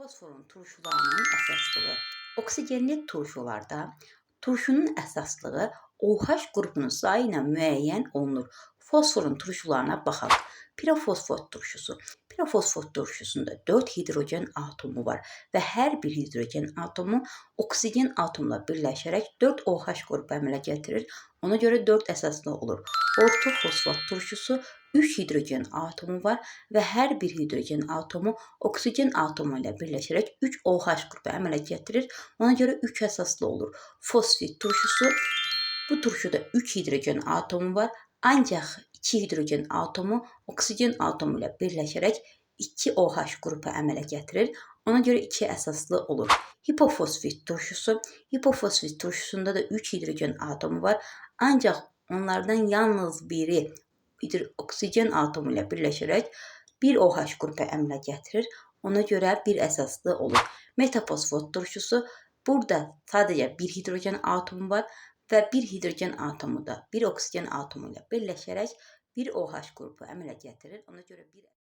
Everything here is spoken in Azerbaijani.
Fosforun turşularının əsaslığı. Oksigenli turşularda turşunun əsaslığı OH qrupunun sayı ilə müəyyən olunur. Fosforun turşularına baxaq. Pirofosfot turşusu. Pirofosfot turşusunda 4 hidrogen atomu var və hər bir hidrogen atomu oksigen atomla birləşərək 4 OH qrupu əmələ gətirir. Ona görə 4 əsaslı olur. Ortofosfot turşusu 3 hidrogen atomu var və hər bir hidrogen atomu oksigen atomu ilə birləşərək 3 OH qrupu əmələ gətirir. Ona görə 3 əsaslı olur. Fosfit turşusu, bu turşuda 3 hidrogen atomu var, ancaq 2 hidrogen atomu oksigen atomu ilə birləşərək 2 OH qrupu əmələ gətirir. Ona görə 2 əsaslı olur. Hipofosfit turşusu, hipofosfit turşusunda da 3 hidrogen atomu var, ancaq onlardan yalnız biri oksigen atomu ilə birləşərək 1 OH qrupu əmələ gətirir. Ona görə 1 əsaslı olur. Metafosfot turşusu, burada sadəcə 1 hidrogen atomu var və 1 hidrogen atomu da 1 oksigen atomu ilə birləşərək 1 OH qrupu əmələ gətirir. Ona görə 1